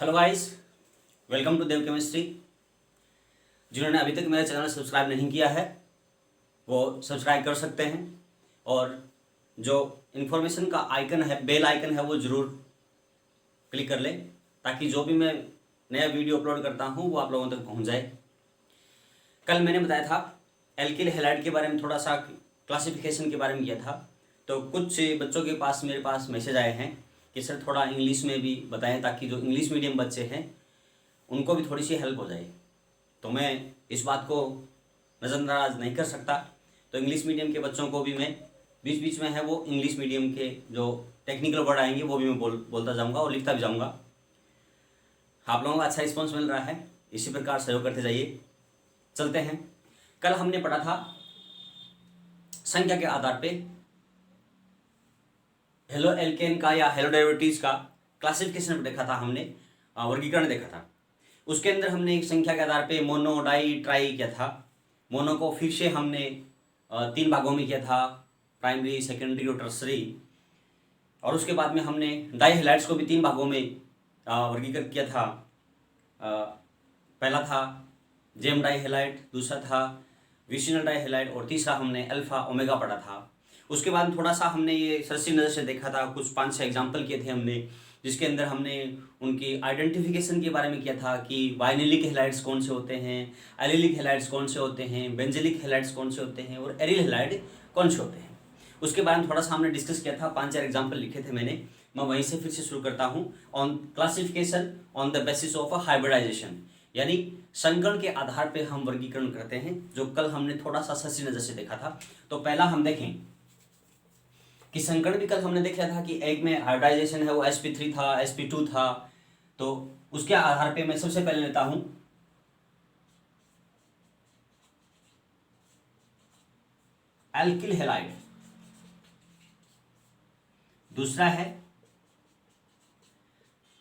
Hello guys, welcome to Dev chemistry. जिन्होंने अभी तक मेरा चैनल सब्सक्राइब नहीं किया है वो सब्सक्राइब कर सकते हैं और जो इन्फॉर्मेशन का आइकन है, बेल आइकन है, वो ज़रूर क्लिक कर लें ताकि जो भी मैं नया वीडियो अपलोड करता हूँ वो आप लोगों तक पहुँच जाए। कल मैंने बताया था एल्किल हैलाइड के बारे में, थोड़ा सा क्लासिफिकेशन के बारे में किया था। तो कुछ बच्चों के पास मेरे पास मैसेज आए हैं कि सर थोड़ा इंग्लिश में भी बताएं ताकि जो इंग्लिश मीडियम बच्चे हैं उनको भी थोड़ी सी हेल्प हो जाए। तो मैं इस बात को नज़रअंदाज नहीं कर सकता, तो इंग्लिश मीडियम के बच्चों को भी मैं बीच बीच में है वो इंग्लिश मीडियम के जो टेक्निकल वर्ड आएंगे वो भी मैं बोलता जाऊँगा और लिखता भी जाऊँगा। आप लोगों का अच्छा रिस्पॉन्स मिल रहा है, इसी प्रकार सहयोग करते जाइए। चलते हैं। कल हमने पढ़ा था संख्या के आधार पे हेलो एल्केन का या हेलो डेरिवेटिव्स का क्लासिफिकेशन देखा था हमने, वर्गीकरण देखा था। उसके अंदर हमने एक संख्या के आधार पे मोनो, डाई, ट्राई किया था। मोनो को फिर से हमने 3 भागों में किया था, प्राइमरी, सेकेंडरी और टर्सरी। और उसके बाद में हमने डाई हैलाइड्स को भी 3 भागों में वर्गीकृत किया था। पहला था जेम डाई हैलाइड, दूसरा था विशिनल डाई हैलाइड और तीसरा हमने अल्फा ओमेगा पढ़ा था। उसके बाद थोड़ा सा हमने ये सरसी नज़र से देखा था, कुछ 5-6 एग्जाम्पल किए थे हमने, जिसके अंदर हमने उनकी आइडेंटिफिकेशन के बारे में किया था कि वाइनिलिक हैलाइड्स कौन से होते हैं, एलिलिक हैलाइड्स कौन से होते हैं, बेंजिलिक हैलाइड्स कौन से होते हैं और एरिल हैलाइड कौन से होते हैं। उसके बारे में थोड़ा सा हमने डिस्कस किया था, 5-4 एग्जाम्पल लिखे थे मैंने। मैं वहीं से फिर से शुरू करता हूँ। On classification on the basis of hybridization, यानी संकरण के आधार पे हम वर्गीकरण करते हैं, जो कल हमने थोड़ा सा सरसी नज़र से देखा था। तो पहला हम देखें कि संकरण भी कल हमने देख लिया था कि एक में हाइब्रिडाइजेशन है वो sp3 था, sp2 था। तो उसके आधार पे मैं सबसे पहले लेता हूं एल्किल हैलाइड, दूसरा है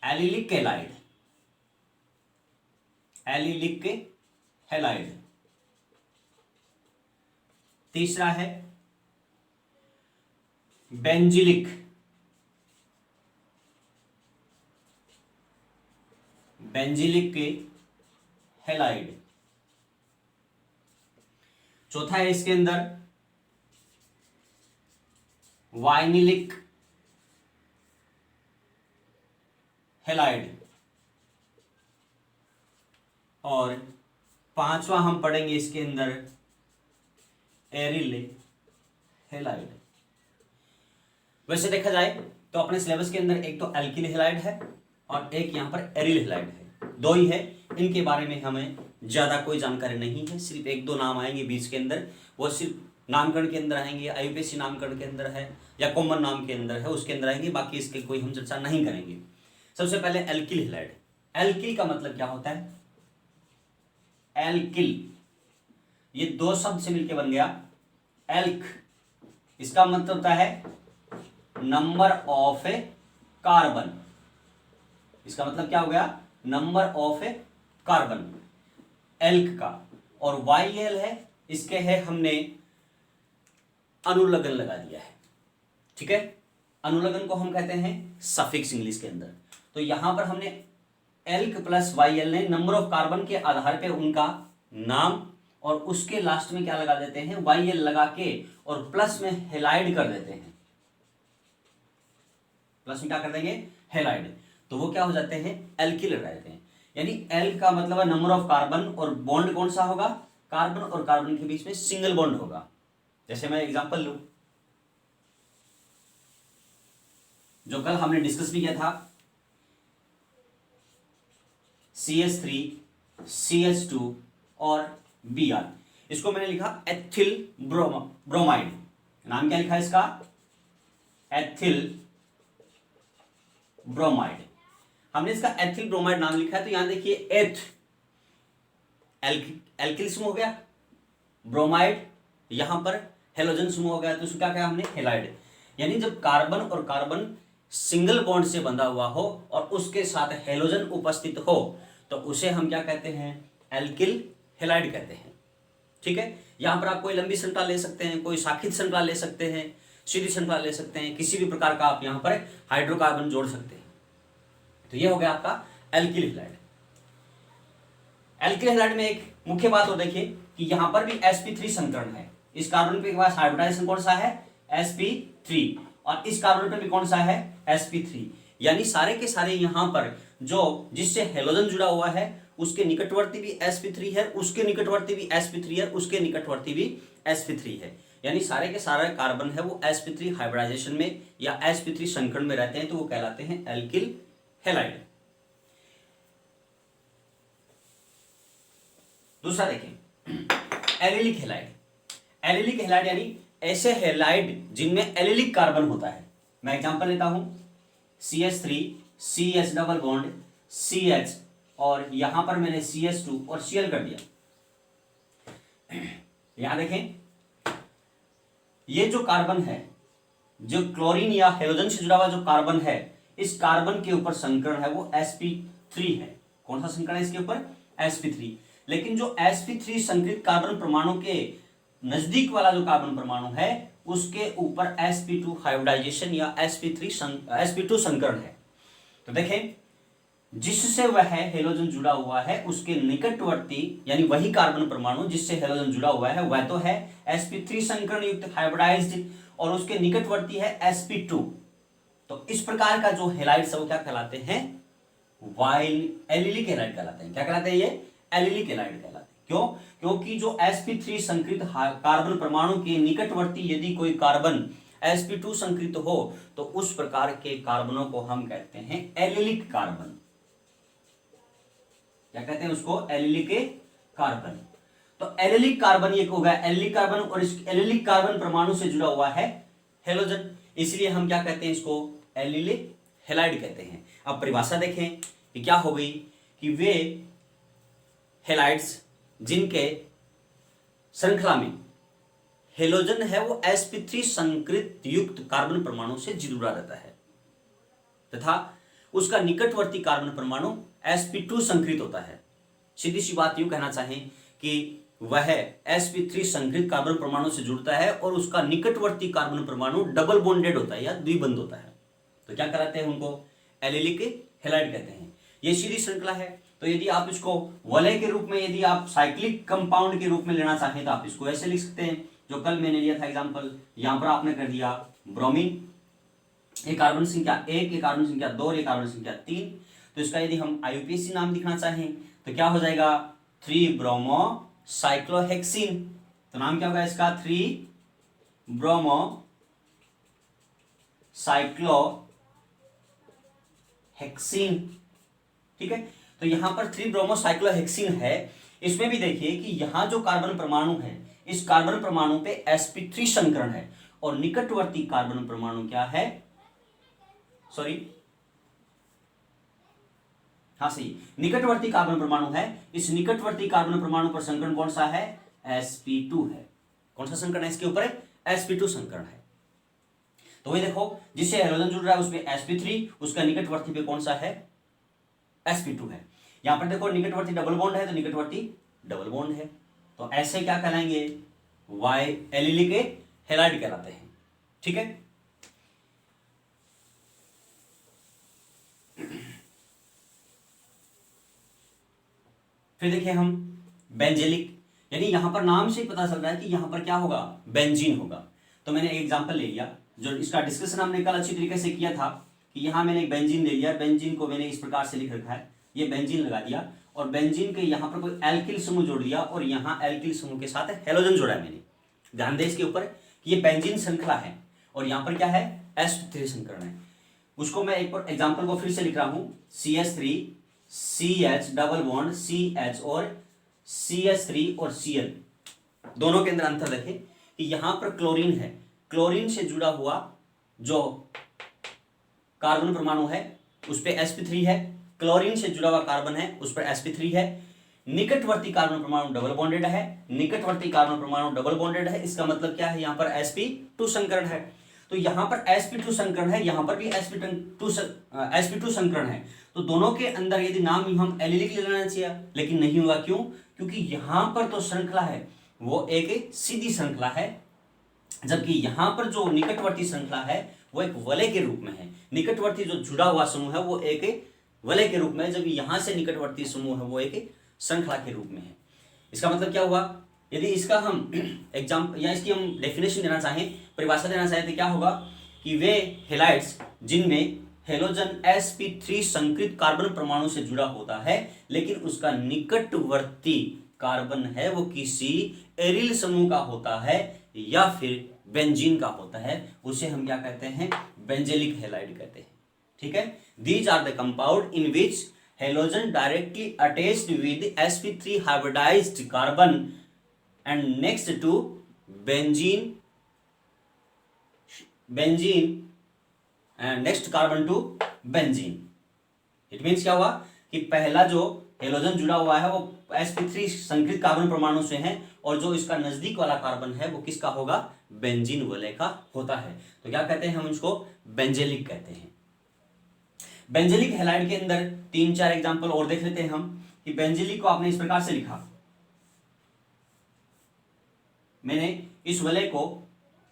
एलिलिक हैलाइड, एलिलिक हैलाइड, तीसरा है बेंजिलिक, बेंजिलिक हैलाइड, चौथा है इसके अंदर वाइनिलिक हैलाइड और पांचवा हम पढ़ेंगे इसके अंदर एरिल हैलाइड। वैसे देखा जाए तो अपने सिलेबस के अंदर एक तो एल्किल हैलाइड है और एक यहाँ पर एरिल हैलाइड है, दो ही है। इनके बारे में हमें ज़्यादा कोई जानकारी नहीं है, सिर्फ 1-2 नाम आएंगे बीच के अंदर, वो सिर्फ नामकरण के अंदर आएंगे, आईयूपीएसी नामकरण के अंदर है या कॉमन नाम के अंदर है उसके अंदर आएंगे, बाकी इसके कोई हम चर्चा नहीं करेंगे। सबसे पहले एल्किल हैलाइड। एल्किल का मतलब क्या होता है? एल्किल ये 2 शब्द से मिलकर बन गया एल्क। इसका मतलब होता है नंबर ऑफ ए कार्बन। इसका मतलब क्या हो गया? Number of A carbon, elk का। और YL है, इसके है हमने अनुलग्न लगा दिया है, ठीक है। अनुलग्न को हम कहते हैं सफिक्स इंग्लिश के अंदर। तो यहां पर हमने एल्क प्लस YL ने नंबर ऑफ कार्बन के आधार पे उनका नाम और उसके लास्ट में क्या लगा देते हैं? YL लगा के और प्लस में हैलाइड कर देते हैं। प्लस में क्या कर देंगे? हैलाइड। तो वो क्या हो जाते हैं? एल्किल रहते हैं। यानी एल का मतलब है नंबर ऑफ कार्बन और बॉन्ड कौन सा होगा? कार्बन और कार्बन के बीच में सिंगल बॉन्ड होगा। जैसे मैं एग्जांपल लूं जो कल हमने डिस्कस भी किया था, CH3 CH2 और Br। इसको मैंने लिखा एथिल ब्रोमाइड। नाम क्या लिखा है इसका? Ethyl bromide. हमने इसका एथिल ब्रोमाइड नाम लिखा है। तो यहां देखिए एथ एल्किल समूह हो गया, ब्रोमाइड यहां पर हेलोजन समूह हो गया, तो उसका क्या हमने? हैलाइड। यानी जब कार्बन और कार्बन सिंगल बॉन्ड से बंधा हुआ हो और उसके साथ हेलोजन उपस्थित हो तो उसे हम क्या कहते हैं? एल्किल हैलाइड कहते हैं, ठीक है। यहां पर आप कोई लंबी श्रृंखला ले सकते हैं, कोई शाखित श्रृंखला ले सकते हैं, सीधी श्रृंखला ले सकते हैं, किसी भी प्रकार का आप यहां पर हाइड्रोकार्बन जोड़ सकते हैं। तो ये हो गया आपका एल्किल हैलाइड। एल्किल हैलाइड में एक मुख्य बात और देखिए कि यहां पर भी sp3 संकरण है। इस कार्बन के पास हाइब्रिडाइजेशन कौन सा है, sp3, और इस कार्बन पे भी कौन सा है, sp3। यानी सारे के सारे यहां पर जो जिससे हेलोजन जुड़ा हुआ है उसके निकटवर्ती भी sp3 है, उसके निकटवर्ती भी sp3 है, उसके निकटवर्ती भी sp3 है। यानी सारे के सारे कार्बन है वो sp3 हाइब्रिडाइजेशन में या sp3 संकरण में रहते हैं, तो वो कहलाते हैं एल्किल हैलाइड। दूसरा देखें एलिलिक हैलाइड। एलिलिक हैलाइड यानी ऐसे हैलाइड जिनमें एलिलिक कार्बन होता है। मैं एग्जांपल लेता हूं CH3 CH double bond CH, और यहां पर मैंने CH2 और Cl कर दिया। यहां देखें ये जो कार्बन है, जो क्लोरीन या हेलोजन से जुड़ा हुआ जो कार्बन है, इस कार्बन के ऊपर संकरण है वो sp3 है। कौन सा संकरण है इसके ऊपर, sp3। लेकिन जो sp3 संकृत कार्बन परमाणु के नजदीक वाला जो कार्बन परमाणु है उसके ऊपर sp2 हाइब्रिडाइजेशन या sp2 संकरण है। तो देखें जिससे वह हेलोजन जुड़ा हुआ है उसके निकटवर्ती यानी वही कार्बन परमाणु जिससे हेलोजन जुड़ा हुआ है वह तो है sp3 संकरण युक्त हाइब्रिडाइज्ड, और उसके निकटवर्ती है sp2। तो इस प्रकार का जो हैलाइड्स है वो क्या कहलाते हैं, एलिलिक हैलाइड कहलाते हैं। क्या कहलाते हैं ये, एलिलिक हैलाइड कहलाते हैं। क्यों, क्योंकि जो sp3 संकृत कार्बन परमाणु के निकटवर्ती यदि कोई कार्बन sp2 संकृत हो तो उस प्रकार के कार्बनों को हम कहते हैं एलिलिक कार्बन। क्या कहते हैं उसको, एलिलिक कार्बन। तो एलिलिक कार्बन ये हो गया एलिलिक कार्बन, और इस एलिलिक कार्बन परमाणु से जुड़ा हुआ है हेलोजन, इसलिए हम क्या कहते हैं इसको, एलिलिक हैलाइड कहते हैं। अब परिभाषा देखें कि क्या हो गई कि वे हैलाइड्स जिनके श्रृंखला में हेलोजन है वो sp3 संकृत युक्त कार्बन परमाणु से जुड़ा रहता है तथा उसका निकटवर्ती कार्बन परमाणु sp2 संकृत होता है। सीधी सी बात यूं कहना चाहें कि वह sp3 संकृत कार्बन परमाणु से जुड़ता है और उसका निकटवर्ती कार्बन परमाणु डबल बॉन्डेड होता है या द्विबंध होता है। तो क्या कहते हैं उनको, एलिलिक हैलाइड कहते हैं। ये सीधी श्रृंखला है। तो यदि आप इसको वलय के रूप में, यदि आप साइक्लिक कंपाउंड के रूप में लेना चाहें तो आप इसको ऐसे लिख सकते हैं जो कल मैंने लिया था एग्जांपल। यहां पर आपने कर दिया ब्रोमीन, ये कार्बन संख्या 1, ये कार्बन संख्या 2, ये कार्बन संख्या 3। तो इसका यदि हम IUPAC नाम लिखना चाहें तो क्या हो जाएगा, 3 ब्रोमो साइक्लोहेक्सिन। तो नाम क्या होगा इसका, 3 ब्रोमो साइक्लोहेक्सिन। ठीक है, तो यहां पर 3 ब्रोमो साइक्लोहेक्सिन है। इसमें भी देखिए कि यहां जो कार्बन परमाणु है इस कार्बन परमाणु पे sp3 संकरण है और निकटवर्ती कार्बन परमाणु क्या है, सॉरी हाँ सही, निकटवर्ती कार्बन परमाणु है। इस निकटवर्ती कार्बन परमाणु पर संकरण कौन सा है, sp2 है। कौन सा संकरण है इसके ऊपर, sp2 संकरण है। तो वही देखो जिससे हेलोजन जुड़ रहा है उसमें sp3, उसका निकटवर्ती पे कौन सा है, sp2 है। यहां पर देखो निकटवर्ती डबल बॉन्ड है तो निकटवर्ती डबल बॉन्ड है। तो ऐसे क्या कहलाएंगे, एलिलिक हैलाइड कहलाते हैं। ठीक है, फिर देखिए हम बेंजेलिक, यानी यहां पर नाम से ही पता चल रहा है कि यहां पर क्या होगा, बेंजीन होगा। तो मैंने एक एग्जांपल ले लिया, जो इसका डिस्कशन हमने कल अच्छी तरीके से किया था कि यहां मैंने एक बेंजीन ले लिया, बेंजीन को मैंने इस प्रकार से लिख रखा है, ये बेंजीन लगा दिया और बेंजीन के यहां पर कोई एल्किल समूह जोड़ दिया और यहां एल्किल समूह के साथ हेलोजन जोड़ा है मैंने। ध्यान दें इसके ऊपर कि ये बेंजीन श्रृंखला है और यहां पर क्या है, sp3 संकरण है। उसको मैं एक बार एग्जांपल को फिर से लिख रहा हूं, CH3 CH double bond CH और CH3 और Cl, दोनों के अंदर अंतर देखें कि यहां पर क्लोरीन है, क्लोरीन से जुड़ा हुआ जो कार्बन परमाणु है उस पर sp3 है, क्लोरीन से जुड़ा हुआ कार्बन है उस पर sp3 है। निकटवर्ती कार्बन परमाणु डबल बॉन्डेड है, निकटवर्ती कार्बन परमाणु डबल बॉन्डेड है, इसका मतलब क्या है, यहां पर sp2 संकरण है। तो यहां पर sp2 संकरण है, यहां पर भी sp2 संकरण है। तो दोनों के अंदर यदि नाम हम एलिलिक ले लेना चाहिए, लेकिन नहीं होगा। क्यों, क्योंकि यहां पर तो श्रृंखला है वो एक सीधी श्रृंखला है, जबकि यहां पर जो निकटवर्ती श्रृंखला है वो एक वलय के रूप में है। निकटवर्ती जो जुड़ा हुआ समूह है वो एक वलय के रूप में, जब यहाँ से निकटवर्ती समूह है वो एक श्रृंखला के रूप में है। इसका मतलब क्या हुआ, यदि इसका हम एग्जाम्पल या इसकी हम डेफिनेशन देना चाहें, परिभाषा देना चाहें, तो क्या होगा कि वे हेलाइड्स जिनमें हेलोजन sp3 संकृत कार्बन परमाणु से जुड़ा होता है लेकिन उसका निकटवर्ती कार्बन है वो किसी एरिल समूह का होता है या फिर बेंजीन का होता है, उसे हम क्या कहते हैं, बेंजेलिक हेलाइड कहते हैं। ठीक है, these are the compound in which halogen directly attached with sp3 hybridized carbon and next to benzene and next carbon to benzene. It means क्या हुआ कि पहला जो हेलोजन जुड़ा हुआ है वो sp3 संकृत कार्बन परमाणु से है और जो इसका नजदीक वाला कार्बन है वो किसका होगा, बेंजीन वलय का होता है। तो क्या कहते हैं हम इसको, बेंजेलिक कहते हैं। बेंजेलिक हेलाइड के अंदर 3-4 एग्जांपल और देख लेते हैं हम कि बेंजेलिक को आपने इस प्रकार से लिखा, मैंने इस वलय को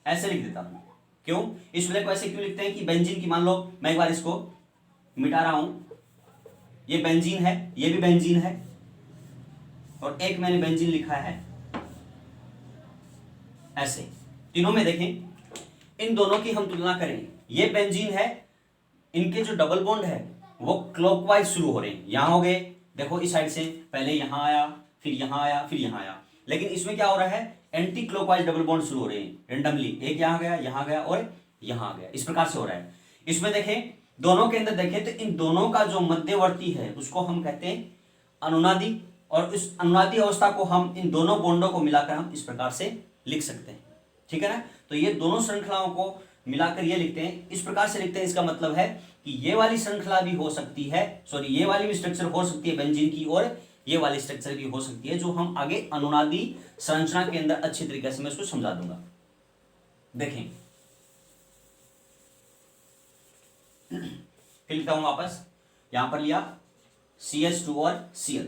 ऐसे लिख देता हूं। क्यों इस वलय को ऐसे क्यों लिखते हैं कि बेंजीन की, मान लो मैं एक बार इसको मिटा रहा हूं, ये बेंजीन है, ये भी बेंजीन है और एक मैंने बेंजीन लिखा है ऐसे, तीनों में देखें, इन दोनों की हम तुलना करें, ये बेंजीन है, इनके जो डबल बॉन्ड है वो क्लॉकवाइज शुरू हो रहे हैं, यहां हो गए, देखो इस साइड से पहले यहां आया, फिर यहां आया, फिर यहां आया, लेकिन इसमें क्या हो रहा है, एंटी क्लॉकवाइज डबल बॉन्ड शुरू हो रहे हैं रेंडमली, एक यहां गया, यहां गया और यहां गया, इस प्रकार से हो रहा है। इसमें देखें, दोनों के अंदर देखें तो इन दोनों का जो मध्यवर्ती है उसको हम कहते हैं अनुनादी, और इस अनुनादी अवस्था को हम इन दोनों बॉन्डों को मिलाकर हम इस प्रकार से लिख सकते हैं। ठीक है ना, तो ये दोनों श्रृंखलाओं को मिलाकर ये लिखते हैं, इस प्रकार से लिखते हैं। इसका मतलब है कि ये वाली श्रृंखला भी हो सकती है, सॉरी ये वाली भी स्ट्रक्चर हो सकती है बेंजीन की, और ये वाली स्ट्रक्चर भी हो सकती है, जो हम आगे अनुनादी संरचना के अंदर अच्छी तरीके से मैं उसको समझा दूंगा। देखें, फिर लिखता हूं वापस, यहां पर लिया CH2 और Cl,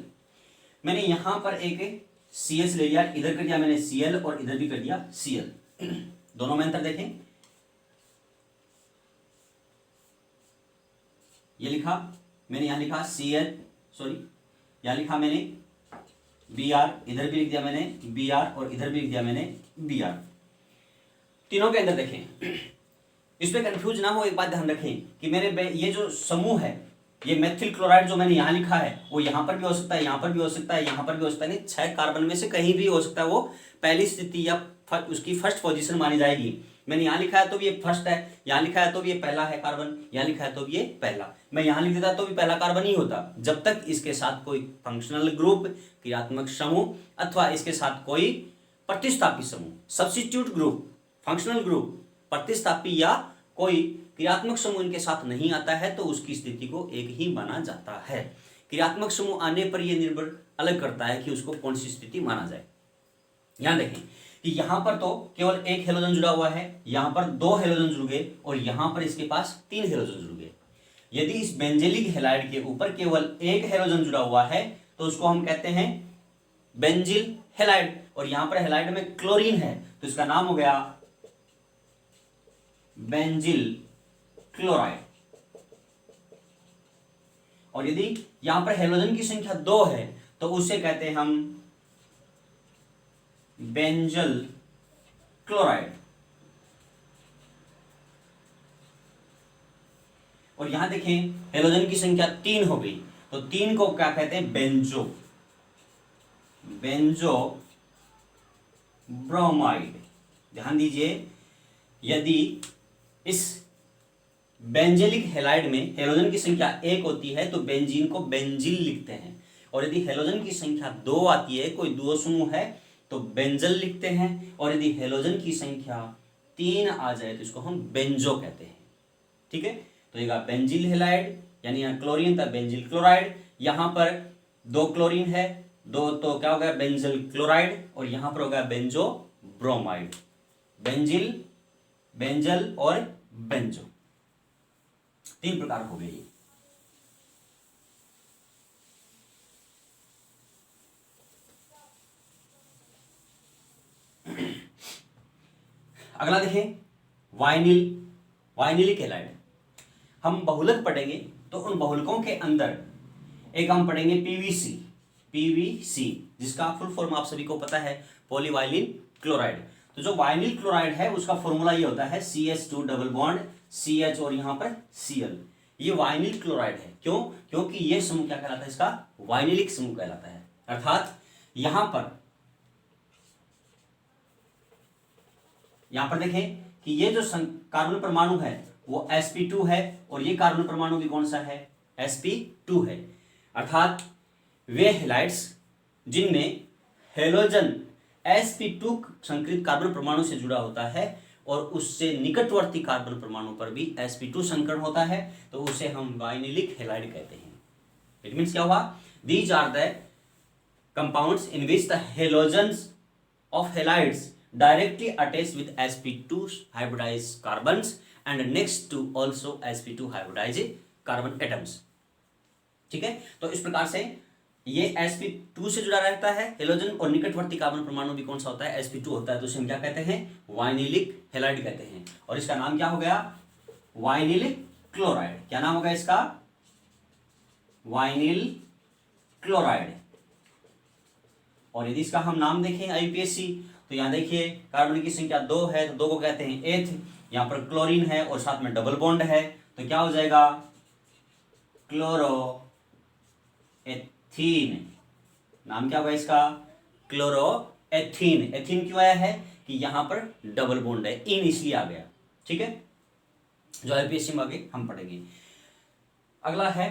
मैंने यहां पर एक CH ले लिया, इधर कर दिया मैंने Cl और इधर भी कर दिया Cl, दोनों में अंतर देखें, ये लिखा मैंने, यहां लिखा Cl, सॉरी यहां लिखा मैंने Br, इधर भी लिख दिया मैंने Br और इधर भी लिख दिया मैंने Br, तीनों के अंदर देखें, इसमें कंफ्यूज ना हो, एक बात ध्यान रखें कि मैंने ये जो समूह है, ये मेथिल क्लोराइड जो मैंने यहां लिखा है वो यहां पर भी हो सकता है, यहां पर भी हो सकता है, यहां पर भी हो सकता है, नहीं 6 कार्बन में से कहीं भी हो सकता है, वो पहली स्थिति या उसकी फर्स्ट पोजीशन मानी जाएगी। मैंने यहां लिखा है तो भी ये फर्स्ट है, यहां लिखा है तो भी ये पहला है कार्बन, यहां लिखा है तो भी ये पहला, मैं यहां लिख देता तो भी पहला कार्बन ही होता, जब तक इसके साथ कोई फंक्शनल ग्रुप, क्रियात्मक समूह अथवा इसके साथ कोई प्रतिस्थापी समूह, सब्स्टिट्यूट ग्रुप, फंक्शनल ग्रुप, प्रतिस्थापी या कोई क्रियात्मक समूह इनके साथ नहीं आता है तो उसकी स्थिति को एक ही माना जाता है। क्रियात्मक समूह आने पर यह निर्भर अलग करता है कि उसको कौन सी स्थिति माना जाए। यहां देखें कि यहां पर तो केवल एक हेलोजन जुड़ा हुआ है, यहां पर 2 हेलोजन जुड़ गए और यहां पर इसके पास 3 हेलोजन जुड़ गए। यदि इस बेंजेलिक हेलाइड के ऊपर केवल एक हेलोजन जुड़ा हुआ है तो उसको हम कहते हैं बेंजिल हेलाइड, और यहां पर हेलाइड में क्लोरीन है तो इसका नाम हो गया बेंजिल क्लोराइड। और यदि यहां पर हेलोजन की संख्या 2 है तो उसे कहते हैं हम बेंजल क्लोराइड। और यहां देखें हेलोजन की संख्या 3 हो गई तो 3 को क्या कहते हैं, बेंजो ब्रोमाइड। ध्यान दीजिए, यदि इस बेंजेलिक हेलाइड में हेलोजन की संख्या 1 होती है तो बेंजीन को बेंजिल लिखते हैं, और यदि हेलोजन की संख्या 2 आती है, कोई 2 समूह है तो बेंजल लिखते हैं, और यदि हेलोजन की संख्या 3 आ जाए तो इसको हम बेंजो कहते हैं। ठीक है, तो ये बेंजिल हेलाइड, यानी यहाँ क्लोरीन था बेंजिल क्लोराइड, यहां पर 2 क्लोरीन है, 2 तो क्या हो गया बेंजिल क्लोराइड, और यहां पर हो गया बेंजो ब्रोमाइड। बेंजिल, बेंजल और बेंजो, 3 प्रकार हो गए। अगला देखें वाइनिलिक हेलाइड। हम बहुलक पढ़ेंगे तो उन बहुलकों के अंदर एक हम पढ़ेंगे पीवीसी, जिसका फुल फॉर्म आप सभी को पता है, पॉलीवाइलिन क्लोराइड। तो जो वाइनिल क्लोराइड है उसका फॉर्मूला ये होता है CH2 डबल बॉन्ड CH और यहां पर Cl। ये वाइनिल क्लोराइड है। क्यों? क्योंकि ये समूह क्या कहलाता है, इसका वाइनिलिक समूह कहलाता है। अर्थात यहां पर देखें कि ये जो कार्बन परमाणु है वो sp2 है और ये कार्बन परमाणु भी कौन सा है, sp2 है। अर्थात वे हैलाइड्स जिनमें हेलोजन sp2 संकरित कार्बन परमाणु से जुड़ा होता है और उससे निकटवर्ती कार्बन परमाणु पर भी sp2 संकरण होता है, तो उसे हम वाइनिलिक हैलाइड कहते हैं। इट मीन्स क्या हुआ, these are the compounds in which the halogens of halides directly attached with sp2 hybridized carbons and next to also sp2 hybridized carbon atoms। ठीक है, तो इस प्रकार से ये sp2 से जुड़ा रहता है हेलोजन और निकटवर्ती कार्बन परमाणु भी कौन सा होता है, sp2 होता है। तो इसे हम क्या कहते हैं, वाइनिलिक हैलाइड कहते हैं। और इसका नाम क्या हो गया, वाइनिलिक क्लोराइड। क्या नाम होगा इसका, वाइनिल क्लोराइड। और यदि इसका हम नाम देखें आईपीएससी, तो यहां देखिए कार्बन की संख्या 2 है, तो 2 को कहते हैं एथ। यहां पर क्लोरीन है और साथ में डबल बॉन्ड है, तो क्या हो जाएगा, क्लोरो एथीन। नाम क्या होगा इसका, क्लोरो एथीन। एथीन क्यों आया है कि यहां पर डबल बॉन्ड है, इन इसलिए आ गया। ठीक है, जो आईपीएससी में आगे हम पढ़ेंगे। अगला है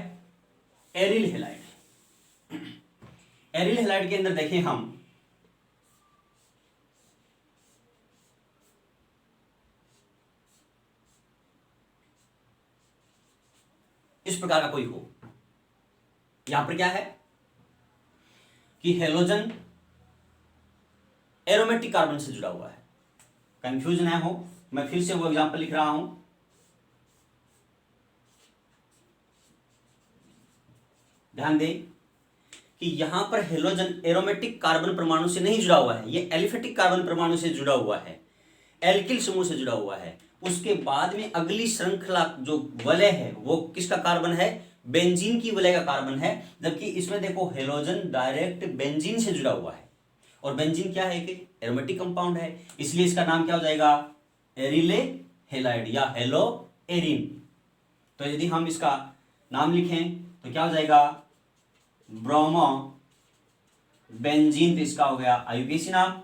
एरिल हैलाइड। एरिल हैलाइड के अंदर देखें हम इस प्रकार का कोई हो, यहां पर क्या है कि हेलोजन एरोमेटिक कार्बन से जुड़ा हुआ है। कंफ्यूज ना हो, मैं फिर से वो एग्जांपल लिख रहा हूं। ध्यान दें कि यहां पर हेलोजन एरोमेटिक कार्बन परमाणु से नहीं जुड़ा हुआ है, ये एलिफेटिक कार्बन परमाणु से जुड़ा हुआ है, एल्किल समूह से जुड़ा हुआ है। उसके बाद में अगली श्रृंखला जो वलय है वो किसका कार्बन है, बेंजीन की वलय का कार्बन है। जबकि इसमें देखो हेलोजन डायरेक्ट बेंजीन से जुड़ा हुआ है और बेंजीन क्या है कि एरोमेटिक कंपाउंड है, इसलिए इसका नाम क्या हो जाएगा, एरिले हैलाइड या हेलो एरिन। तो यदि हम इसका नाम लिखें तो क्या हो जाएगा, ब्रोमो बेंजीन। तो इसका हो गया आईयूपीएसी नाम।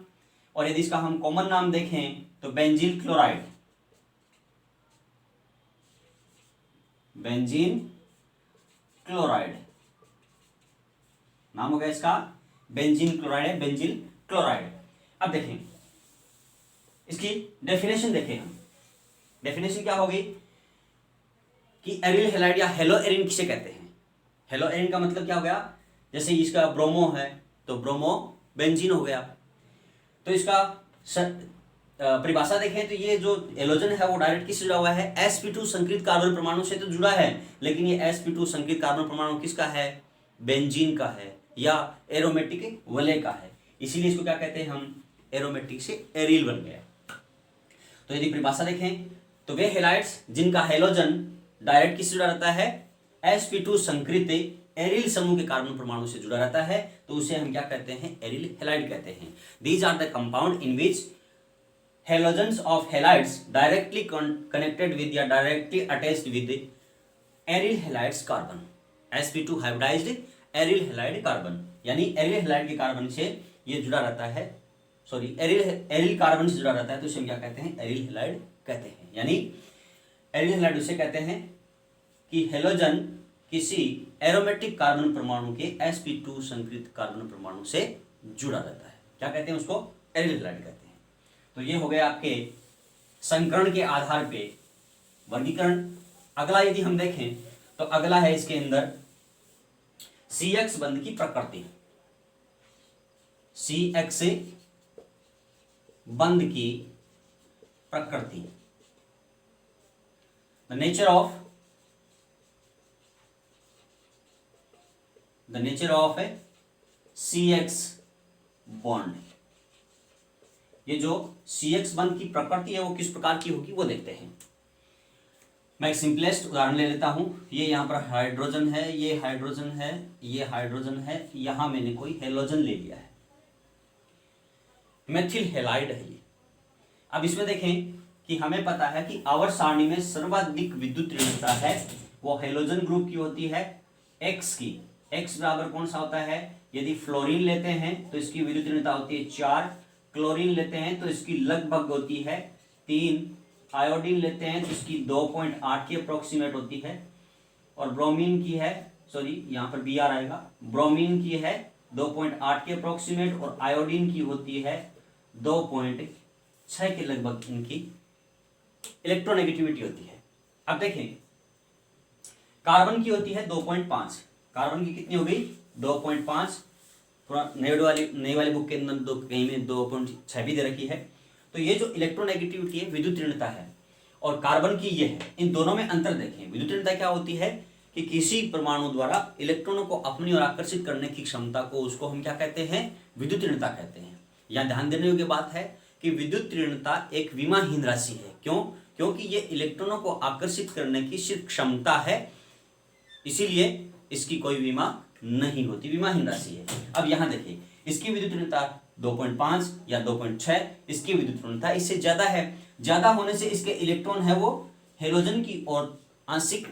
और यदि इसका हम कॉमन नाम देखें तो बेंजीन क्लोराइड, बेंजीन क्लोराइड नाम हो गया इसका, बेंजीन क्लोराइड है, बेंजीन क्लोराइड। अब देखें इसकी डेफिनेशन देखें हम। डेफिनेशन क्या होगी कि एरिल हैलाइड या हेलो एरिन किसे कहते हैं। हेलो एरिन का मतलब क्या हो गया, जैसे इसका ब्रोमो है तो ब्रोमो बेंजीन हो गया। तो इसका परिभाषा देखें तो ये जो हेलोजन है वो डायरेक्ट किससे जुड़ा हुआ है, sp2 संकरित कार्बन परमाणु से तो जुड़ा है, लेकिन ये sp2 संकरित कार्बन परमाणु किसका है, बेंजीन का है या एरोमेटिक वलय का है, इसीलिए इसको क्या कहते हैं हम, एरोमेटिक से एरिल बन गया। तो यदि परिभाषा देखें तो वे हैलाइड्स जिनका हेलोजन डायरेक्ट किससे जुड़ा रहता है, sp2 संकरित एरिल समूह के कार्बन परमाणु से जुड़ा रहता है, तो उसे हम क्या कहते हैं, एरिल हैलाइड कहते हैं। These are the compound in which halogens of halides directly connected with या directly attached with aryl halides carbon, sp2 hybridized aryl halide carbon. यानी एरिल हैलाइड के कार्बन से ये जुड़ा रहता है, सॉरी एरिल कार्बन से जुड़ा रहता है, तो इसे हम क्या कहते हैं, एरिल हैलाइड कहते हैं। यानी एरिल हैलाइड उसे कहते हैं कि हेलोजन किसी एरोमेटिक कार्बन परमाणु के sp2 संकरित कार्बन परमाणु से जुड़ा रहता है, क्या कहते हैं उसको, एरिल हैलाइड कहते हैं। तो ये हो गया आपके संकरण के आधार पे वर्गीकरण। अगला यदि हम देखें तो अगला है इसके अंदर CX बंध की प्रकृति। CX बंध की प्रकृति, the nature of A CX bond. ये जो CX बंध की प्रकृति है वो किस प्रकार की होगी वो देखते हैं। मैं एक सिंपलेस्ट उदाहरण ले लेता हूं। ये यहाँ पर हाइड्रोजन है, ये हाइड्रोजन है, ये हाइड्रोजन है, यहां मैंने कोई हेलोजन ले लिया है, मेथिल हेलाइड है ये। अब इसमें देखें कि हमें पता है कि आवर्त सारणी में सर्वाधिक विद्युत ऋणता है वो हेलोजन ग्रुप की होती है, एक्स की। एक्स बराबर कौन सा होता है, यदि फ्लोरीन लेते हैं तो इसकी विद्युत ऋणता होती है 4, क्लोरीन लेते हैं तो इसकी लगभग होती है 3, आयोडीन लेते हैं तो इसकी 2.8 की अप्रोक्सीमेट होती है, और ब्रोमीन की है, सॉरी यहाँ पर बी आर आएगा, ब्रोमीन की है 2.8 की अप्रोक्सीमेट, और आयोडीन की होती है 2.6 के लगभग इनकी इलेक्ट्रोनेगेटिविटी होती है। अब देखें कार्बन की होती है 2.5, कार्बन की कितनी हो गई 2.5, थोड़ा नई वाली बुक के अंदर दो कहीं में 2.6 भी दे रखी है। तो ये जो इलेक्ट्रोनेगेटिविटी है विद्युत ऋणता है, और कार्बन की ये है, इन दोनों में अंतर देखें। विद्युत ऋणता क्या होती है कि किसी परमाणु द्वारा इलेक्ट्रॉनों को अपनी ओर आकर्षित करने की क्षमता को, उसको हम क्या कहते हैं, विद्युत ऋणता कहते हैं। यहाँ ध्यान देने योग्य बात है कि विद्युत ऋणता एक विमाहीन राशि है। क्यों? क्योंकि ये इलेक्ट्रॉनों को आकर्षित करने की सिर्फ क्षमता है, इसीलिए इसकी कोई विमा नहीं होती, विमाहीन राशि है। अब यहाँ देखिए इसकी विद्युत ऋणता 2.5 या 2.6, इसकी विद्युत ऋणता इससे ज्यादा है। ज्यादा होने से इसके इलेक्ट्रॉन है वो हेलोजन की ओर आंशिक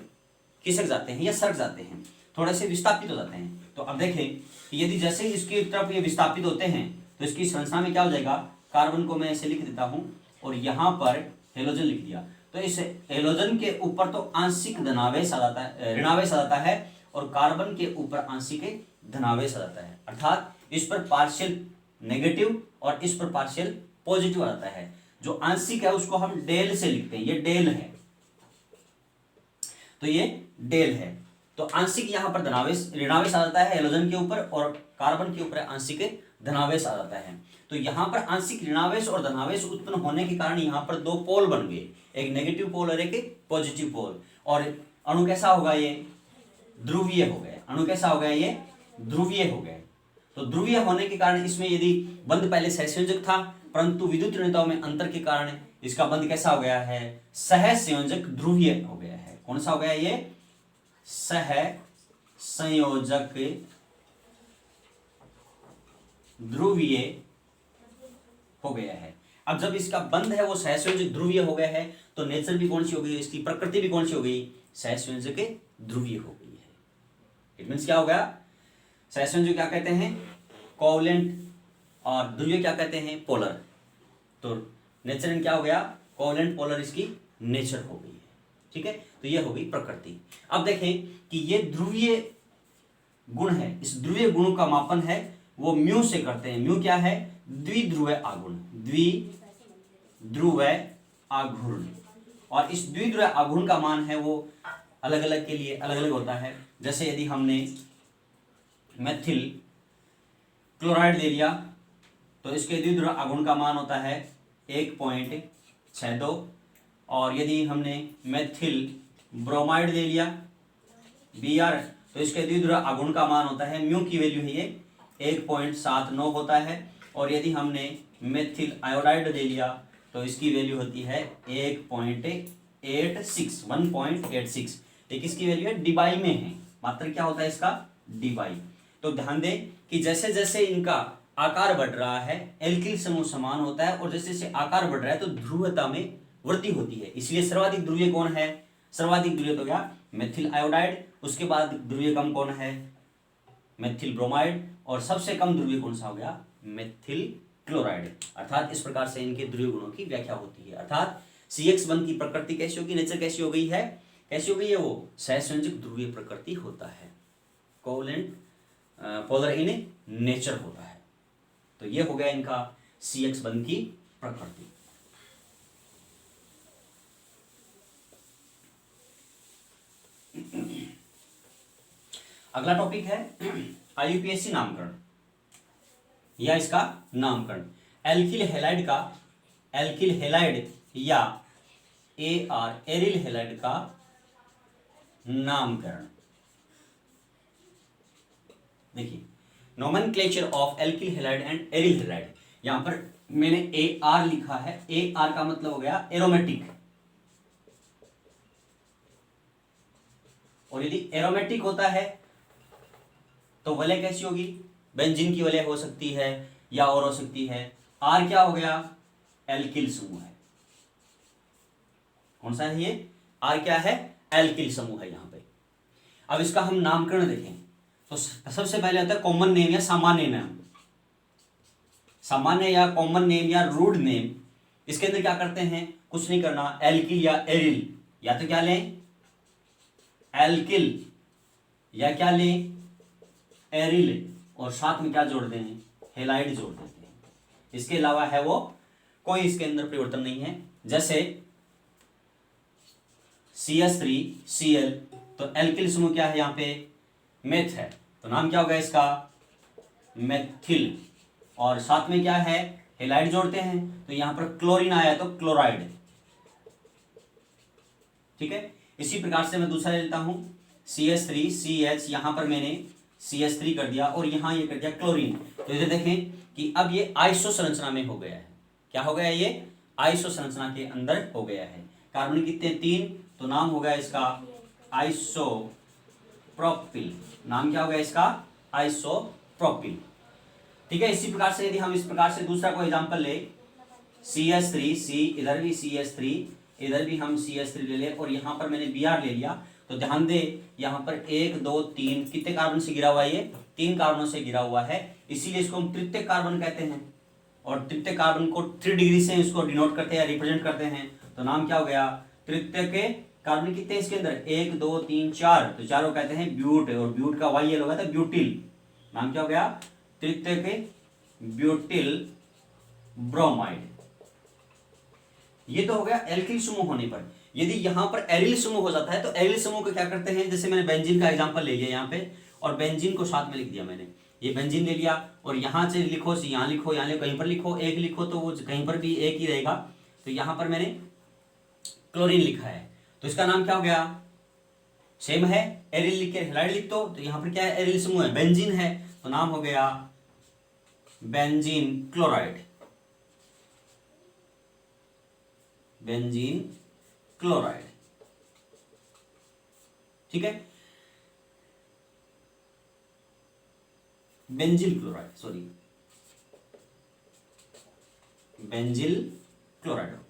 खिसक जाते हैं या सरक जाते हैं, थोड़े से विस्थापित हो जाते हैं। तो अब देखें कि यदि जैसे ही इसकी तरफ ये विस्थापित होते हैं तो इसकी संरचना में क्या हो जाएगा, कार्बन को मैं ऐसे लिख देता हूं और यहाँ पर हेलोजन लिख दिया, तो इस हेलोजन के ऊपर तो आंशिक धनावेश आ जाता है, ऋणावेश आ जाता है, और कार्बन के ऊपर आंशिक धनावेश आ जाता है। अर्थात इस पर पार्शियल नेगेटिव और इस पर पार्शियल पॉजिटिव आ जाता है। जो आंशिक है उसको हम डेल से लिखते हैं, ये डेल है, तो ये डेल है। तो आंशिक यहां पर धनावेश ऋणावेश आ जाता है हेलोजन के ऊपर, और कार्बन के ऊपर आंशिक धनावेश आ जाता है। तो यहाँ पर आंशिक ऋणावेश और धनावेश उत्पन्न होने के कारण यहाँ पर दो पोल बन गए, एक नेगेटिव पोल और एक पॉजिटिव पोल। और अणु कैसा होगा, ये ध्रुवीय हो गए। अणु कैसा हो गया, ये ध्रुवीय हो गए। तो ध्रुवीय होने के कारण इसमें यदि बंध पहले सहसंयोजक था, परंतु विद्युत ऋणताओं में अंतर के कारण इसका बंध कैसा हो गया है, सहसंयोजक ध्रुवीय हो गया है। कौन सा हो गया, ये सहसंयोजक ध्रुवीय हो गया है। अब जब इसका बंध है वो सहसंयोजक ध्रुवीय हो गया है, तो नेचर भी कौन सी हो गई, इसकी प्रकृति भी कौन सी हो गई, सहसंयोजक ध्रुवीय हो गई है। इट मीन्स क्या हो गया, सहसंयोजक क्या कहते हैं, कोवलेंट, और ध्रुवीय क्या कहते हैं, पोलर। तो नेचर क्या हो गया, कोवलेंट पोलर इसकी नेचर हो गई है। ठीक है, तो ये हो गई प्रकृति। अब देखें कि ये ध्रुवीय गुण है, इस ध्रुवीय गुण का मापन है वो म्यू से करते हैं। म्यू क्या है, द्विध्रुव आघूर्ण, द्विध्रुव आघूर्ण। और इस द्विध्रुव आघूर्ण का मान है वो अलग अलग के लिए अलग अलग होता है। जैसे यदि हमने मेथिल क्लोराइड ले लिया तो इसके द्विध्रुव आघूर्ण का मान होता है 1.62, और यदि हमने मेथिल ब्रोमाइड ले लिया Br तो इसके द्विध्रुव आघूर्ण का मान होता है, म्यू की वैल्यू है ये 1.79 होता है। और यदि हमने मेथिल आयोडाइड ले लिया तो इसकी वैल्यू होती है 1.86। ये किसकी वैल्यू है, डिबाई में है, मात्र क्या होता है इसका, डिबाई। तो ध्यान दें कि जैसे जैसे इनका आकार बढ़ रहा है एल्किल समूह समान होता है, और जैसे जैसे आकार बढ़ रहा है तो ध्रुवता में वृद्धि होती है। इसलिए सर्वाधिक ध्रुवीय कौन है, सर्वाधिक ध्रुवीय तो क्या, मेथिल आयोडाइड, उसके बाद ध्रुवीय कम कौन है, मेथिल ब्रोमाइड, और सबसे कम ध्रुवीय कौन सा हो गया, मेथिल क्लोराइड। अर्थात इस प्रकार से इनके ध्रुवीय गुणों की व्याख्या होती है। अर्थात CX1 की प्रकृति कैसी होगी, नेचर कैसी हो गई है, कैसी हो गई है, वो सहसंयोजक ध्रुवीय प्रकृति होता है, कोवलेंट पोलर इन नेचर होता है। तो ये हो गया इनका CX1 की प्रकृति। अगला टॉपिक है IUPAC नामकरण या इसका नामकरण। एल्किल हैलाइड का, एल्किल हैलाइड या AR एरिल हैलाइड का नामकरण। देखिए nomenclature of alkyl halide and aryl halide, यहां पर मैंने AR लिखा है। AR का मतलब हो गया एरोमेटिक, और यदि एरोमेटिक होता है तो वलय कैसी होगी, बेंजीन की वलय हो सकती है या और हो सकती है। आर क्या हो गया, एल्किल समूह है। कौन सा है ये, आर क्या है, एल्किल समूह है यहां पे। अब इसका हम नामकरण देखें तो सबसे पहले आता है कॉमन नेम या सामान्य नाम। सामान्य या कॉमन नेम या रूड नेम, इसके अंदर क्या करते हैं, कुछ नहीं करना, एल्किल या एरिल, या तो क्या लें एल्किल या क्या लें एरिल, और साथ में क्या जोड़ दें, हेलाइड जोड़ देते हैं। इसके अलावा है वो कोई इसके अंदर परिवर्तन नहीं है। जैसे CH3Cl, तो एल्किल समूह क्या है यहाँ पे, मेथ है, तो नाम क्या होगा इसका, मेथिल, और साथ में क्या है, हेलाइड जोड़ते हैं, तो यहां पर क्लोरीन आया तो क्लोराइड। ठीक है, इसी प्रकार से मैं दूसरा ले लेता हूं, CH3CH, यहां पर मैंने CH3 कर दिया और यहां ये कर दिया क्लोरीन, तो इधर देखें कि अब ये आइसो संरचना में हो गया है। क्या हो गया, ये आइसो संरचना के अंदर हो गया है। कार्बन कितने, 3, तो नाम हो गया इसका आइसोप्रोपिल। नाम क्या हो गया इसका, आइसोप्रोपिल। ठीक है, इसी प्रकार से यदि हम इस प्रकार से दूसरा कोई एग्जांपल ले, CH3C, इधर भी CH3, इधर भी हम CH3 ले ले, और यहां पर मैंने Br ले लिया, तो ध्यान दे यहां पर 1 2 3 कितने कार्बन से गिरा हुआ है, ये 3 कार्बनों से गिरा हुआ है, इसीलिए इसको हम तृतीय कार्बन कहते हैं। और तृतीय कार्बन को 3 डिग्री से इसको डिनोट करते हैं, रिप्रेजेंट करते हैं, तो नाम क्या हो गया, तृतीय के कार्बन कितने हैं इसके अंदर, 1 2 3 4, तो चारों कहते हैं ब्यूट, और ब्यूट का YL होगा था ब्यूटिल। नाम क्या हो गया, तृतीय के ब्यूटिल ब्रोमाइड। ये तो हो गया एल्किल समूह होने पर। यदि यहां पर एरिल समूह हो जाता है तो एरिल समूह को क्या करते हैं, जैसे मैंने बेंजीन का एग्जांपल ले लिया यहाँ पे, और बेंजीन को साथ में लिख दिया मैंने, ये बेंजीन ले लिया, और यहां से लिखो, यहाँ लिखो, यहाँ लिखो, कहीं पर लिखो, एक लिखो तो वो कहीं पर भी एक ही रहेगा। तो यहां पर मैंने क्लोरीन लिखा है, तो इसका नाम क्या हो गया, सेम है, एरिल लिख के हेलाइड लिख दो, तो यहां पर क्या है, एरिल समूह है, बेंजीन है, तो नाम हो गया बेंजीन क्लोराइड। Benzene chloride. ठीक है, benzyl chloride, sorry benzyl chloride हो गया,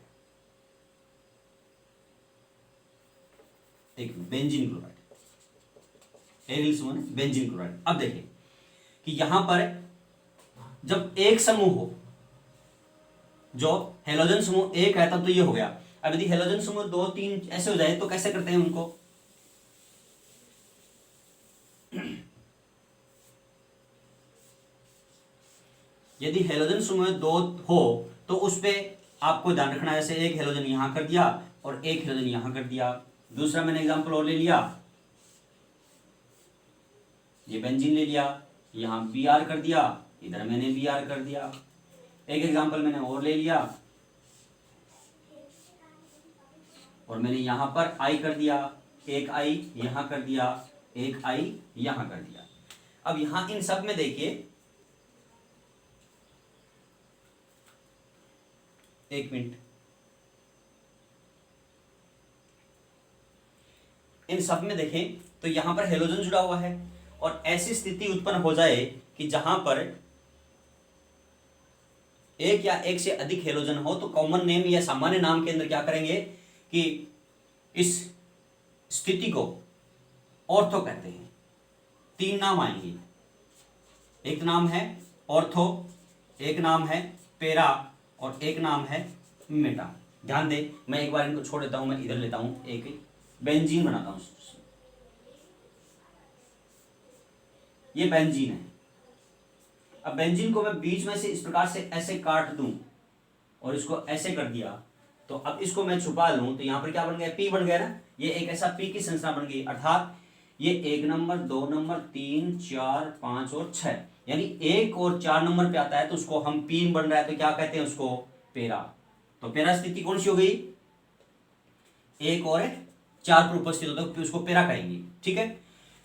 एक बेंजीन क्लोराइड, एरिल समूह बेंजीन क्लोराइड। अब देखिए कि यहां पर जब एक समूह हो, जो हेलोजन समूह एक है, तब तो ये हो गया। अब यदि हेलोजन समूह 2 3 ऐसे हो जाए तो कैसे करते हैं उनको, यदि हेलोजन समूह 2 हो तो उस पे आपको ध्यान रखना है, जैसे एक हेलोजन यहां कर दिया और एक हेलोजन यहां कर दिया। दूसरा मैंने एग्जांपल और ले लिया, ये बेंजीन ले लिया, यहां Br कर दिया, इधर मैंने Br कर दिया। एक एग्जांपल मैंने और ले लिया और मैंने यहां पर I कर दिया, एक I यहां कर दिया, एक I यहां कर दिया। अब यहां इन सब में देखिए, एक मिनट, इन सब में देखें तो यहां पर हेलोजन जुड़ा हुआ है, और ऐसी स्थिति उत्पन्न हो जाए कि जहां पर एक या एक से अधिक हेलोजन हो, तो कॉमन नेम या सामान्य नाम के अंदर क्या करेंगे कि इस स्थिति को ऑर्थो कहते हैं। 3 नाम आएंगे, एक नाम है ऑर्थो, एक नाम है पेरा, और एक नाम है मेटा। ध्यान दे, मैं एक बार इनको छोड़ देता हूं, मैं इधर लेता हूं, एक बेंजीन बनाता हूं, ये बेंजीन है। अब बेंजीन को मैं बीच में से इस प्रकार से ऐसे काट दूं और इसको ऐसे कर दिया, तो अब इसको मैं छुपा लूं, तो यहां पर क्या बन गया, पी बन गया ना, ये एक ऐसा पी की संरचना बन गई, अर्थात ये 1 नंबर 2 नंबर 3 4 5 और 6, यानी 1 और 4 नंबर पे आता है तो उसको हम पी बन रहा है तो क्या कहते हैं उसको, पेरा। तो पेरा स्थिति कौन सी हो गई, 1 और 4 पर उपस्थित होता है तो उसको पेरा कहेंगे। ठीक है,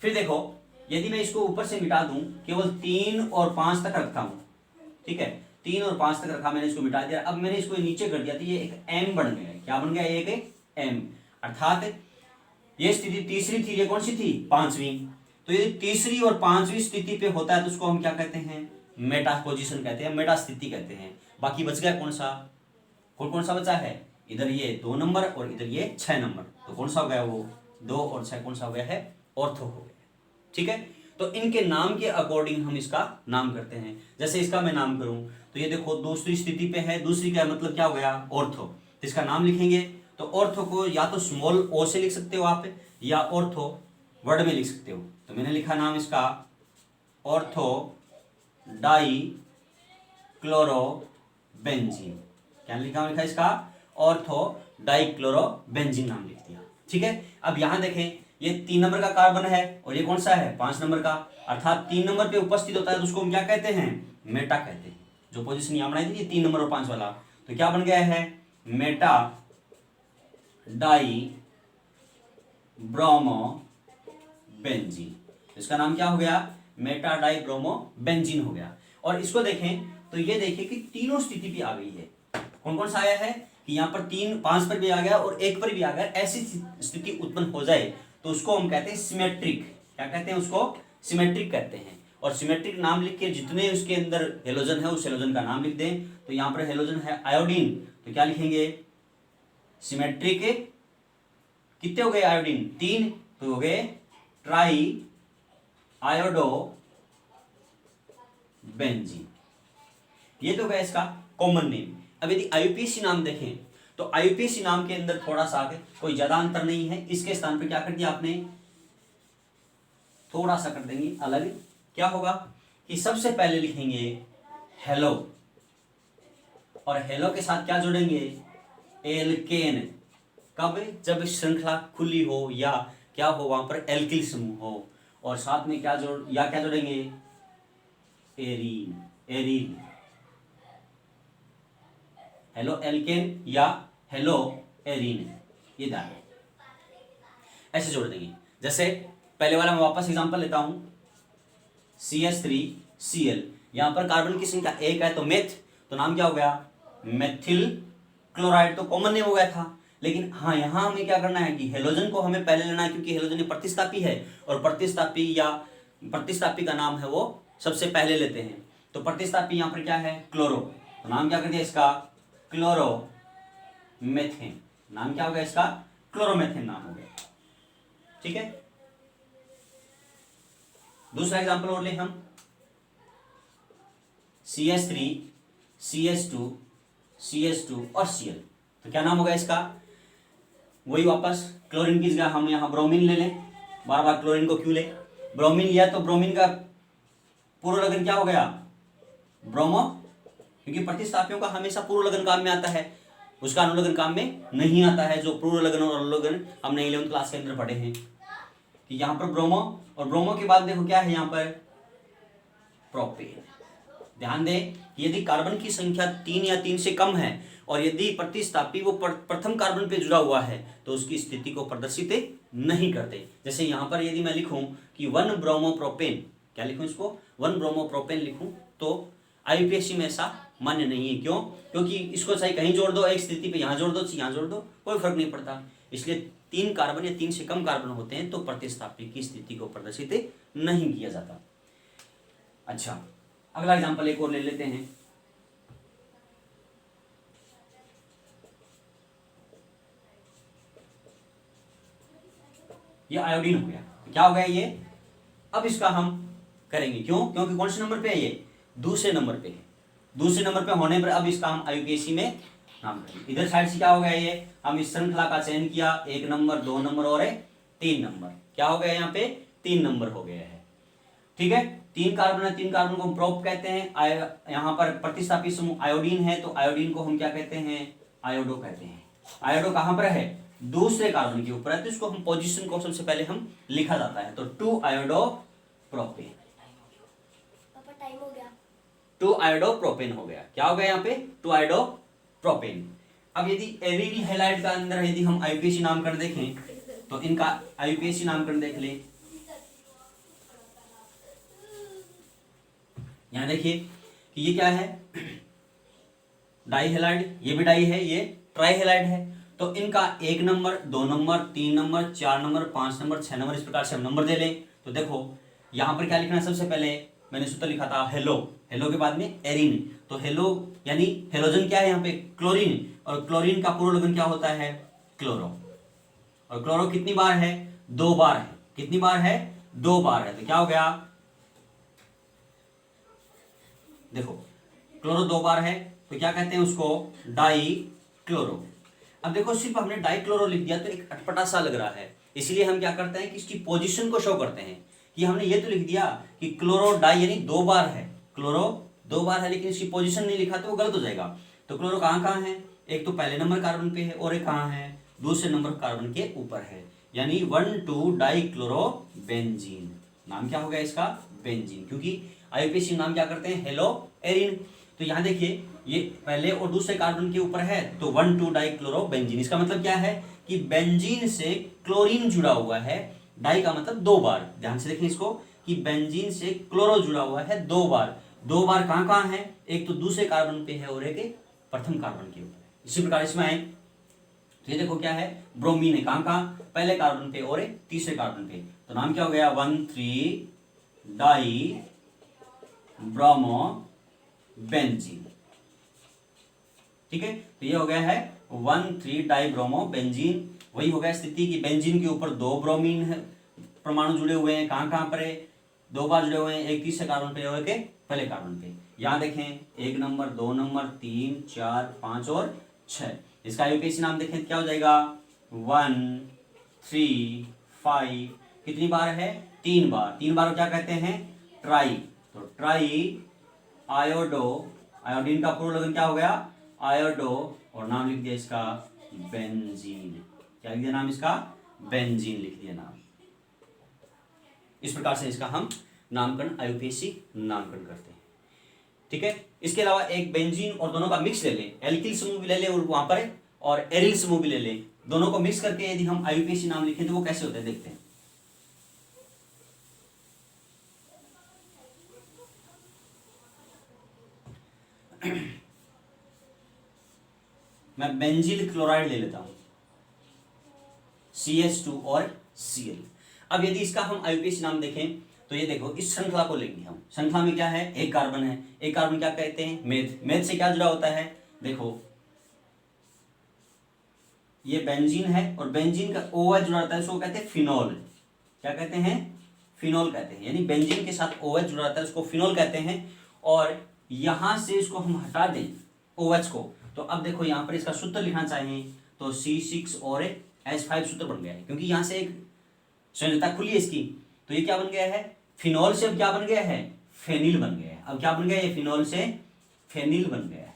फिर देखो यदि मैं इसको ऊपर से मिटा दूं, केवल 3 और 5 तक रखता हूं, ठीक है, 3 और 5 तक रखा, मैंने इसको मिटा दिया, अब मैंने इसको नीचे कर दिया तो ये एक एम बन गया। क्या बन गया, एक एम, अर्थात ये स्थिति तीसरी थी, ये कौन सी थी? पांचवी। तो ये तीसरी और पांचवी स्थिति पे होता है तो उसको हम क्या कहते हैं? मेटा पोजीशन कहते हैं, मेटा स्थिति कहते हैं। बाकी बच गया कौन सा? कौन सा बचा है? इधर ये 2 नंबर और इधर ये 6 नंबर। तो कौन सा हो गया? वो 2 और 6 कौन सा हो गया है? ऑर्थो हो गया। ठीक है, तो इनके नाम के अकॉर्डिंग हम इसका नाम करते हैं। जैसे इसका मैं नाम करूं तो ये देखो दूसरी स्थिति पे है, दूसरी का मतलब क्या हो गया? ऑर्थो। तो इसका नाम लिखेंगे तो ऑर्थो को या तो स्मॉल ओ से लिख सकते हो आप, या ऑर्थो वर्ड में लिख सकते हो। तो मैंने लिखा नाम इसका ऑर्थो डाई क्लोरोबेंजीन। क्या लिखा इसका? ऑर्थो डाई क्लोरोबेंजीन नाम लिख दिया। ठीक है, अब यहां देखें ये 3 नंबर का कार्बन है और ये कौन सा है? 5 नंबर का, अर्थात 3 नंबर पे उपस्थित होता है तो उसको हम क्या कहते हैं? मेटा कहते हैं। जो पोजीशन यहां बनाई थी 3 नंबर और 5 वाला, तो क्या बन गया है? Meta die bromo benzene. इसका नाम क्या हो गया? मेटा डाई ब्रोमो बेंजीन हो गया। और इसको देखें तो ये देखिए कि तीनों स्थिति भी आ गई है। कौन कौन सा आया है? कि यहाँ पर 3 5 पर भी आ गया और 1 पर भी आ गया। ऐसी स्थिति उत्पन्न हो जाए तो उसको हम कहते हैं सिमेट्रिक। क्या कहते हैं उसको? सिमेट्रिक कहते हैं। और सिमेट्रिक नाम लिख के जितने उसके अंदर हेलोजन है उस हेलोजन का नाम लिख दें। तो यहाँ पर हेलोजन है आयोडीन, तो क्या लिखेंगे? सिमेट्रिक। कितने हो गए आयोडीन? 3, तो हो गए ट्राई आयोडो बेंजीन। ये तो गया इसका कॉमन नेम। अब यदि आईयूपीएसी नाम देखें तो आईयूपीएसी नाम के अंदर थोड़ा सा कोई ज्यादा अंतर नहीं है। इसके स्थान पर क्या कर दिया आपने? थोड़ा सा कर देंगे अलग। क्या होगा कि सबसे पहले लिखेंगे हेलो, और हेलो के साथ क्या जोड़ेंगे? एल्केन। कब? जब श्रृंखला खुली हो या क्या हो वहां पर एल्किल समूह हो। और साथ में क्या जोड़ेंगे? एरीन। एरीन। हेलो एल्केन या हेलो एरीन, ये दाएं ऐसे जोड़ देंगे। जैसे पहले वाला मैं वापस एग्जांपल लेता हूं, CH3Cl। यहां पर कार्बन की संख्या 1 है तो मेथ, तो नाम क्या हो गया? Methyl chloride. तो कॉमन नेम हो गया था। लेकिन हाँ, यहां हमें क्या करना है कि हेलोजन को हमें पहले लेना है, क्योंकि हेलोजन प्रतिस्थापी है और प्रतिस्थापी का नाम है वो सबसे पहले लेते हैं। तो प्रतिस्थापी यहां पर क्या है? क्लोरो। तो नाम क्या कर दिया इसका? क्लोरोमेथेन। नाम क्या हो गया इसका? क्लोरोमेथेन नाम हो गया। ठीक है, दूसरा एग्जांपल और ले हम, CH3 CH2 CH2 और Cl। तो क्या नाम होगा इसका? वही वापस क्लोरीन की जगह हम यहां ब्रोमीन ले लें। बार बार क्लोरीन को क्यों ले? ब्रोमीन लिया तो ब्रोमीन का पूर्व लगन क्या हो गया? ब्रोमो, क्योंकि प्रतिस्थापियों का हमेशा पूर्व लगन काम में आता है, उसका अनुलग्न काम में नहीं आता है। जो पूर्व लगन और अनुलग्न हमने 11वीं क्लास के अंदर पढ़े हैं कि यहाँ पर ब्रोमो, और ब्रोमो के बाद देखो क्या है यहाँ पर? प्रोपेन। ध्यान दें कि यदि कार्बन की संख्या 3 या 3 से कम है और यदि प्रतिस्थापी वो प्रथम कार्बन पे जुड़ा हुआ है तो उसकी स्थिति को प्रदर्शित नहीं करते। जैसे यहाँ पर यदि मैं लिखूं कि 1 ब्रोमोप्रोपेन, क्या लिखूं इसको? 1 ब्रोमोप्रोपेन लिखूं तो आईयूपीएसी में ऐसा मान्य नहीं है। क्यों? क्योंकि इसको चाहे कहीं जोड़ दो, एक स्थिति पे यहाँ जोड़ दो, यहाँ जोड़ दो, कोई फर्क नहीं पड़ता। इसलिए 3 कार्बन या 3 से कम कार्बन होते हैं तो प्रतिस्थापी की स्थिति को प्रदर्शित नहीं किया जाता। अच्छा, अगला एग्जांपल एक और ले लेते हैं। ये आयोडीन हो गया। क्या हो गया ये? अब इसका हम करेंगे, क्यों? क्योंकि कौन से नंबर पे है ये? दूसरे नंबर पे है। दूसरे नंबर पे होने पर अब इसका हम आईयूपीएसी में नाम करेंगे। इधर साइड से क्या हो गया ये? हम इस श्रृंखला का चयन किया, 1 नंबर 2 नंबर और 3 नंबर। क्या हो गया? यहाँ पे 3 नंबर हो गया है। ठीक है, 3 कार्बन है, 3 कार्बन को हम प्रोप कहते हैं। यहाँ पर प्रतिस्थापी समूह आयोडीन है तो आयोडीन को हम क्या कहते हैं? आयोडो कहते हैं। आयोडो कहां पर है? दूसरे कार्बन के ऊपर है, तो इसको हम पोजीशन को सबसे पहले हम लिखा जाता है। तो 2 आयोडो प्रोपेन। 2 आयोडो प्रोपेन हो गया। क्या हो गया यहाँ पे? 2 आयोडो प्रोपेन। अब यदि एरिडी हैलाइड का अंदर यदि हम आईयूपीएसी नामकरण देखें तो इनका आईयूपीएसी नामकरण देख लें। यहां देखिए कि ये क्या है? डाई हैलाइड, ये भी डाई है, ये ट्राई हैलाइड है। तो इनका 1 number, 2 number, 3 number, 4 number, 5 number, 6 number, इस प्रकार से हम नंबर दे लें। तो देखो यहाँ पर क्या लिखना है, सबसे पहले मैंने सूत्र लिखा था हेलो, हेलो के बाद में एरिन। तो हेलो यानी हेलोजन क्या है यहाँ पे, क्लोरीन, और क्लोरीन का पूर्ण लगन क्या होता है, क्लोरो। और क्लोरो कितनी बार है, 2 बार है। कितनी बार है, 2 बार है। तो क्या हो गया, देखो क्लोरो 2 बार है तो क्या कहते हैं उसको, डाई क्लोरो। अब देखो सिर्फ हमने डाई क्लोरो लिख दिया तो एक अटपटा सा लग रहा है, इसलिए हम क्या करते हैं कि इसकी पोजीशन को शो करते हैं कि हमने ये तो लिख दिया कि क्लोरो डाई यानी 2 बार है, क्लोरो 2 बार है, लेकिन इसकी पोजीशन नहीं लिखा तो वो गलत हो जाएगा। तो क्लोरो कहाँ कहाँ है, एक तो पहले नंबर कार्बन पे है और एक कहाँ है, दूसरे नंबर कार्बन के ऊपर है, यानी 1,2 डाई क्लोरो बेंजीन। नाम क्या हो गया इसका, बेंजीन, क्योंकि आईयूपीएसी नाम क्या करते हैं, हेलो एरिन। तो यहाँ देखिए ये पहले और दूसरे कार्बन के ऊपर है तो 1,2 डाई क्लोरो बेंजीन। इसका मतलब क्या है कि बेंजीन से क्लोरीन जुड़ा हुआ है, डाई का मतलब 2 बार। ध्यान से देखें इसको कि बेंजीन से क्लोरो जुड़ा हुआ है 2 बार। 2 बार कहाँ कहाँ है, एक तो दूसरे कार्बन पे है और एक प्रथम कार्बन के ऊपर है। इसी प्रकार इसमें आए तो ये देखो क्या है, ब्रोमीन है कहाँ कहाँ, पहले कार्बन पे और एक तीसरे कार्बन पे। तो नाम क्या हो गया, 1,3 डाई ब्रोमो बेंजीन। ठीक है, तो ये हो गया है 1,3 डाई ब्रोमो बेंजीन। वही हो गया स्थिति कि बेंजीन के ऊपर 2 ब्रोमीन है परमाणु जुड़े हुए हैं, कहाँ कहाँ पर है, 2 बार जुड़े हुए हैं, एक तीसरे कार्बन पे और एक पहले कार्बन पे। यहाँ देखें 1 नंबर, 2 नंबर, 3, 4, 5 और 6। इसका आईयूपीएसी नाम देखें क्या हो जाएगा, 1, 3, 5, कितनी बार है, 3 बार। 3 बार क्या कहते हैं, ट्राई। तो ट्राई आयोडो, आयोडीन का पूर्ण लगन क्या हो गया, आयोडो, और नाम लिख दिया इसका बेंजीन। क्या लिख दिया नाम इसका, बेंजीन लिख दिया नाम। इस प्रकार से इसका हम नामकरण आईयूपीएसी नामकरण करते हैं। ठीक है, इसके अलावा एक बेंजीन और दोनों का मिक्स ले लें, एल्किल समूह भी ले लें और वहां पर और एरिल समूह भी ले लें, दोनों को मिक्स करके यदि हम आईयूपीएसी नाम लिखें तो वो कैसे होते हैं देखते हैं। मैं बेंजील क्लोराइड ले लेता हूं, CH2 और Cl। अब यदि इसका हम आईयूपीएसी नाम देखें तो ये देखो इस श्रृंखला को लेंगे हम। श्रृंखला में क्या है, एक कार्बन है, एक कार्बन क्या कहते हैं, मेथ। मेथ से क्या जुड़ा होता है, देखो ये बेंजीन है और बेंजीन का OH जुड़ा रहता है, उसको कहते हैं फिनोल। क्या कहते हैं, फिनोल कहते हैं, यानी बेंजीन के साथ OH जुड़ा रहता है उसको फिनोल कहते हैं। और यहां से इसको हम हटा दें OH को, तो अब देखो यहां पर इसका सूत्र लिखना चाहिए तो C6 और H5 सूत्र बन गया है, क्योंकि यहां से एक संयोजकता खुली है इसकी। तो ये क्या बन गया है, फिनोल से अब क्या बन गया है, फेनिल बन गया है। अब क्या बन गया है, फिनोल से फेनिल बन गया है।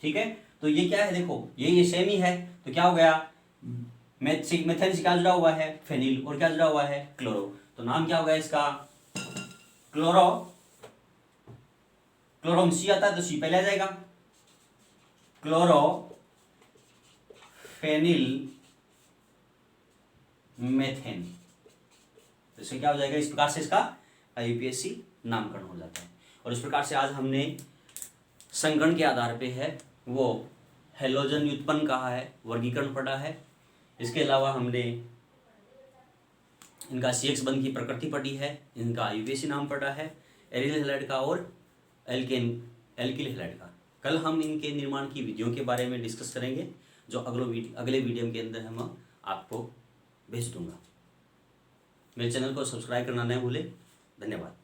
ठीक है, तो ये क्या है, देखो ये सेम ही है। तो क्या हो गया, मेथेन से क्या जुड़ा हुआ है, फेनिल, और क्या जुड़ा हुआ है, क्लोरो। तो नाम क्या होगा इसका, क्लोरो। क्लोरो में सी आता है तो सी पहले आ जाएगा, क्लोरो फेनिल मेथेन। तो इससे क्या हो जाएगा, इस प्रकार से इसका आईयूपीएसी नामकरण हो जाता है। और इस प्रकार से आज हमने संगण के आधार पे है वो हेलोजन व्युत्पन्न कहा है, वर्गीकरण पढ़ा है। इसके अलावा हमने इनका CX बंध की प्रकृति पढ़ी है, इनका आईयूपीएसी नाम पढ़ा है, एरिल हैलाइड का और एल्किल हैलाइड का। कल हम इनके निर्माण की विधियों के बारे में डिस्कस करेंगे, जो अगले वीडियो के अंदर हम आपको भेज दूंगा। मेरे चैनल को सब्सक्राइब करना न भूलें। धन्यवाद।